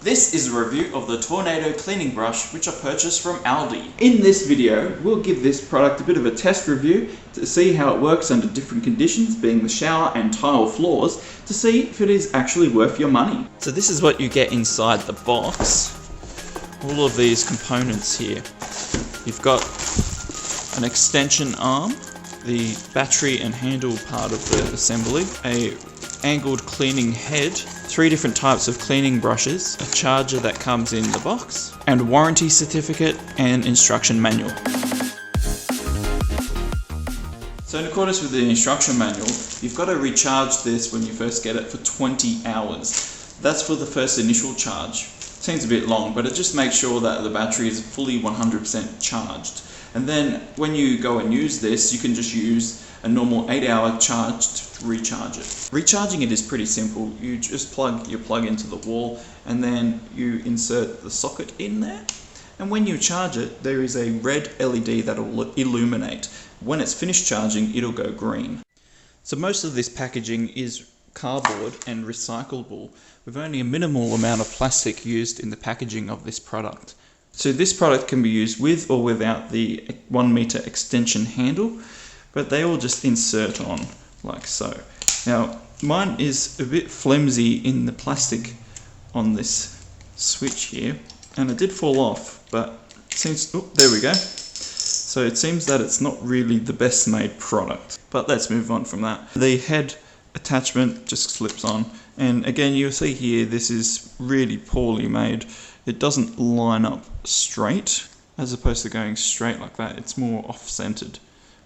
This is a review of the Tornado cleaning brush which I purchased from ALDI. In this video, we'll give this product a bit of a test review to see how it works under different conditions, being the shower and tile floors, to see if it is actually worth your money. So this is what you get inside the box. All of these components here. You've got an extension arm, the battery and handle part of the assembly, a angled cleaning head, 3 different types of cleaning brushes, a charger that comes in the box, and a warranty certificate and instruction manual. So in accordance with the instruction manual, you've got to recharge this when you first get it for 20 hours. That's for the first initial charge. Seems a bit long, but it just makes sure that the battery is fully 100% charged. And then when you go and use this, you can just use a normal 8-hour charge to recharge it. Recharging it is pretty simple. You just plug your plug into the wall and then you insert the socket in there. And when you charge it, there is a red LED that will illuminate. When it's finished charging, it'll go green. So most of this packaging is cardboard and recyclable, with only a minimal amount of plastic used in the packaging of this product. So this product can be used with or without the 1 meter extension handle, but they all just insert on like so. Now mine is a bit flimsy in the plastic on this switch here, and it did fall off, but since, oh, there we go. So it seems that it's not really the best made product, but let's move on from that. The head attachment just slips on, and again you'll see here this is really poorly made. It doesn't line up straight, as opposed to going straight like that. It's more off-centered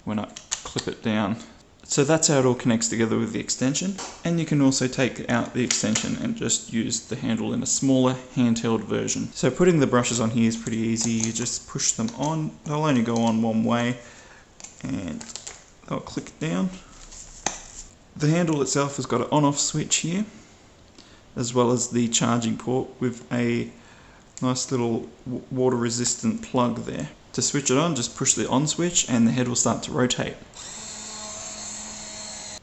when I clip it down. So that's how it all connects together with the extension, and you can also take out the extension and just use the handle in a smaller handheld version. So putting the brushes on here is pretty easy. You just push them on. They'll only go on one way and they'll click down. The handle itself has got an on-off switch here, as well as the charging port with a nice little water resistant plug there. To switch it on, just push the on switch and the head will start to rotate.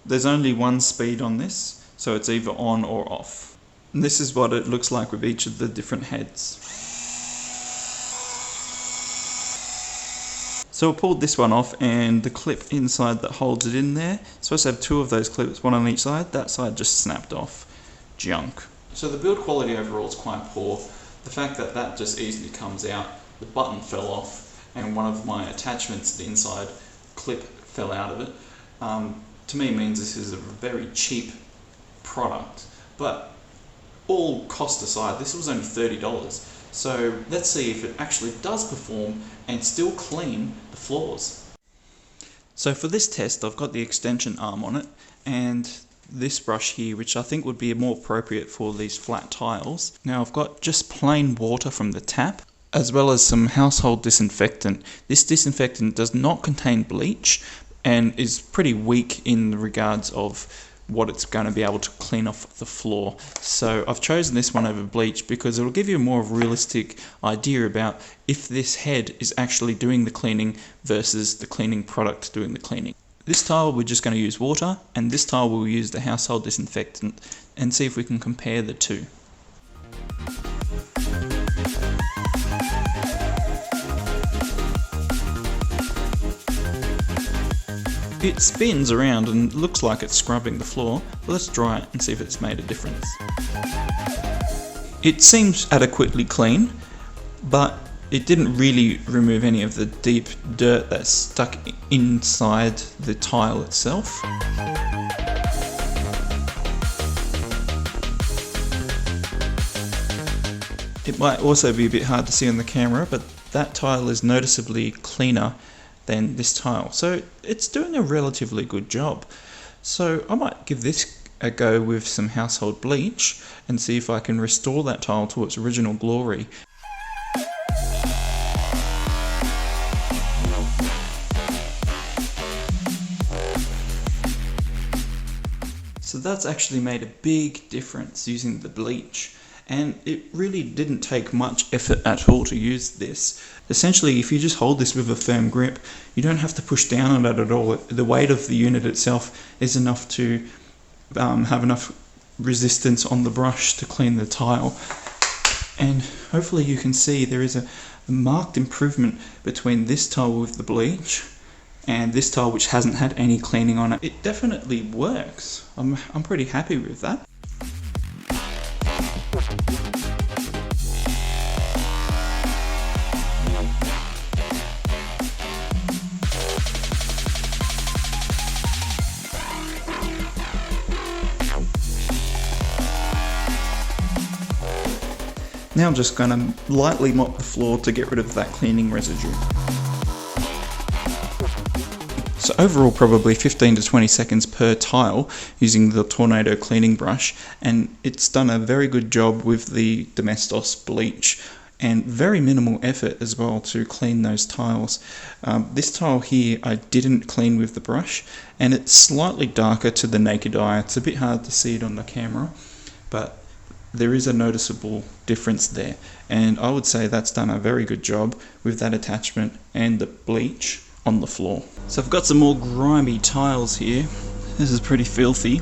There's only one speed on this, so it's either on or off. And this is what it looks like with each of the different heads. So I pulled this one off, and the clip inside that holds it in there, supposed to have 2 of those clips, one on each side. That side just snapped off. Junk. So the build quality overall is quite poor. The fact that that just easily comes out, the button fell off, and one of my attachments, the inside clip, fell out of it. To me means this is a very cheap product. But all cost aside, this was only $30. So let's see if it actually does perform and still clean the floors. So for this test, I've got the extension arm on it and this brush here, which I think would be more appropriate for these flat tiles. Now I've got just plain water from the tap, as well as some household disinfectant. This disinfectant does not contain bleach and is pretty weak in regards of what it's going to be able to clean off the floor. So I've chosen this one over bleach because it'll give you a more realistic idea about if this head is actually doing the cleaning versus the cleaning product doing the cleaning. This tile we're just going to use water, and this tile we'll use the household disinfectant, and see if we can compare the two. It spins around and looks like it's scrubbing the floor, but let's dry it and see if it's made a difference. It seems adequately clean, but it didn't really remove any of the deep dirt that's stuck inside the tile itself. It might also be a bit hard to see on the camera, but that tile is noticeably cleaner than this tile, so it's doing a relatively good job. So I might give this a go with some household bleach and see if I can restore that tile to its original glory. So that's actually made a big difference using the bleach. And it really didn't take much effort at all to use this. Essentially, if you just hold this with a firm grip, you don't have to push down on it at all. The weight of the unit itself is enough to have enough resistance on the brush to clean the tile. and hopefully you can see there is a marked improvement between this tile with the bleach and this tile which hasn't had any cleaning on it. It definitely works. I'm pretty happy with that. Now I'm just going to lightly mop the floor to get rid of that cleaning residue. So overall probably 15 to 20 seconds per tile using the Tornado cleaning brush, and it's done a very good job with the Domestos bleach and very minimal effort as well to clean those tiles. This tile here I didn't clean with the brush, and it's slightly darker to the naked eye. It's a bit hard to see it on the camera, but there is a noticeable difference there, and I would say that's done a very good job with that attachment and the bleach on the floor. So I've got some more grimy tiles here. This is pretty filthy.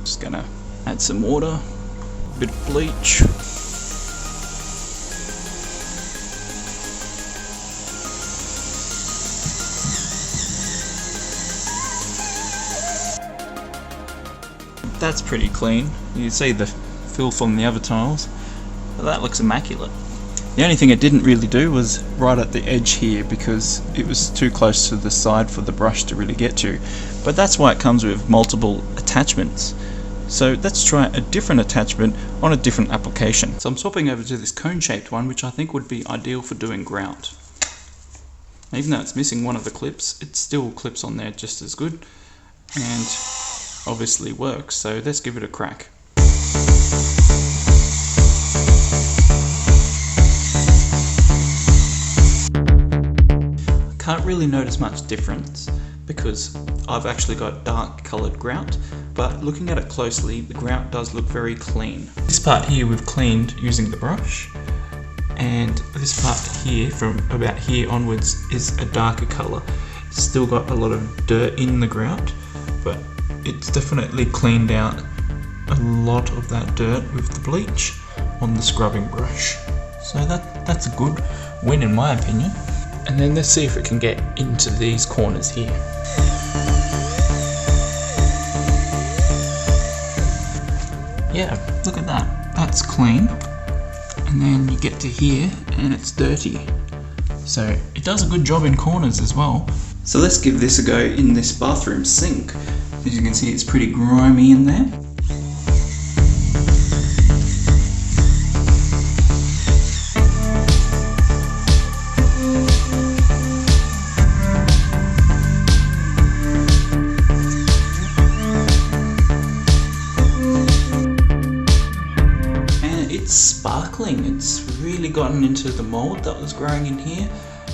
Just gonna add some water, a bit of bleach. That's pretty clean. You can see the filth on the other tiles, but that looks immaculate. The only thing it didn't really do was right at the edge here, because it was too close to the side for the brush to really get to. But that's why it comes with multiple attachments. So let's try a different attachment on a different application. So I'm swapping over to this cone-shaped one, which I think would be ideal for doing grout. Even though it's missing one of the clips, it still clips on there just as good, and obviously works. So let's give it a crack. Can't really notice much difference because I've actually got dark coloured grout, but looking at it closely, the grout does look very clean. This part here we've cleaned using the brush, and this part here from about here onwards is a darker colour. It's still got a lot of dirt in the grout, but it's definitely cleaned out a lot of that dirt with the bleach on the scrubbing brush. So that's a good win in my opinion. And then let's see if it can get into these corners here. Yeah, look at that. That's clean. And then you get to here and it's dirty. So it does a good job in corners as well. So let's give this a go in this bathroom sink. As you can see, it's pretty grimy in there. Sparkling. It's really gotten into the mold that was growing in here.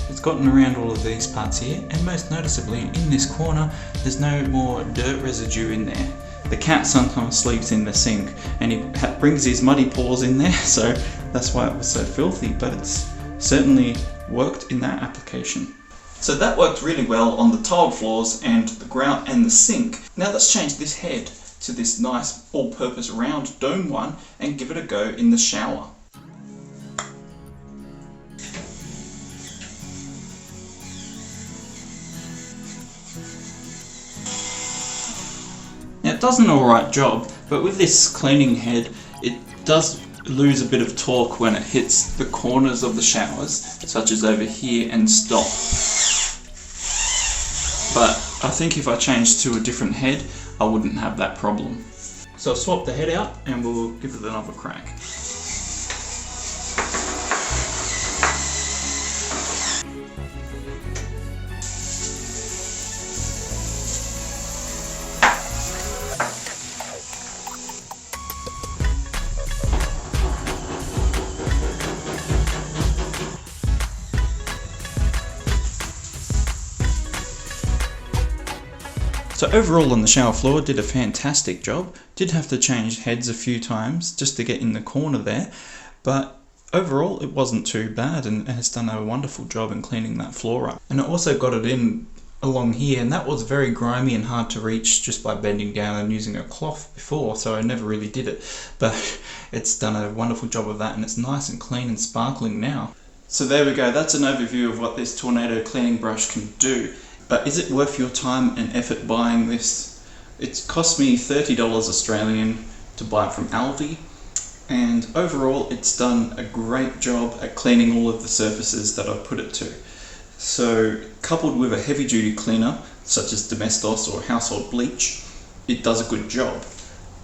It's gotten around all of these parts here, and most noticeably in this corner there's no more dirt residue in there. The cat sometimes sleeps in the sink and he brings his muddy paws in there, so that's why it was so filthy, but it's certainly worked in that application. So that worked really well on the tiled floors and the grout and the sink. Now let's change this head to this nice all-purpose round dome one and give it a go in the shower. Now it does an alright job, but with this cleaning head it does lose a bit of torque when it hits the corners of the showers, such as over here, and stop. But I think if I changed to a different head I wouldn't have that problem. So I'll swap the head out and we'll give it another crack. So overall on the shower floor did a fantastic job. Did have to change heads a few times just to get in the corner there, but overall it wasn't too bad and it has done a wonderful job in cleaning that floor up. And I also got it in along here, and that was very grimy and hard to reach just by bending down and using a cloth before, so I never really did it, but it's done a wonderful job of that, and it's nice and clean and sparkling now. So there we go, that's an overview of what this tornado cleaning brush can do. But is it worth your time and effort buying this? It's cost me $30 Australian to buy it from ALDI, and overall it's done a great job at cleaning all of the surfaces that I put it to. So coupled with a heavy duty cleaner such as Domestos or household bleach, it does a good job.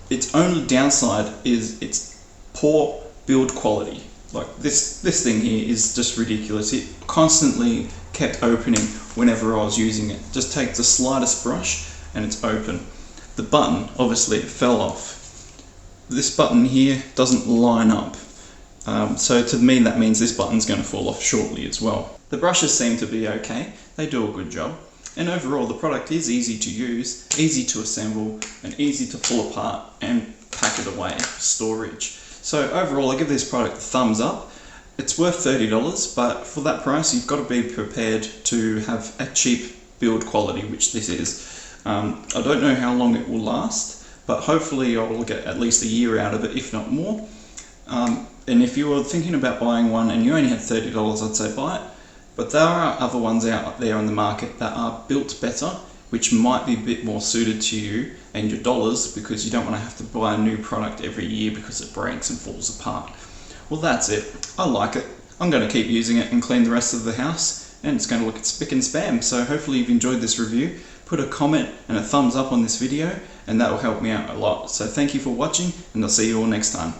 Its only downside is its poor build quality. Like this thing here is just ridiculous. It constantly kept opening whenever I was using it. Just take the slightest brush and it's open. The button, obviously it fell off. This button here doesn't line up. So to me that means this button's going to fall off shortly as well. The brushes seem to be okay, they do a good job, and overall the product is easy to use, easy to assemble, and easy to pull apart and pack it away for storage. So overall I give this product a thumbs up. It's worth $30, but for that price you've got to be prepared to have a cheap build quality, which this is. I don't know how long it will last, but hopefully I will get at least a year out of it, if not more. And if you were thinking about buying one and you only had $30, I'd say buy it. But there are other ones out there on the market that are built better, which might be a bit more suited to you and your dollars, because you don't want to have to buy a new product every year because it breaks and falls apart. Well, that's it. I like it. I'm going to keep using it and clean the rest of the house, and it's going to look at spick and span. So hopefully you've enjoyed this review. Put a comment and a thumbs up on this video, and that will help me out a lot. So thank you for watching, and I'll see you all next time.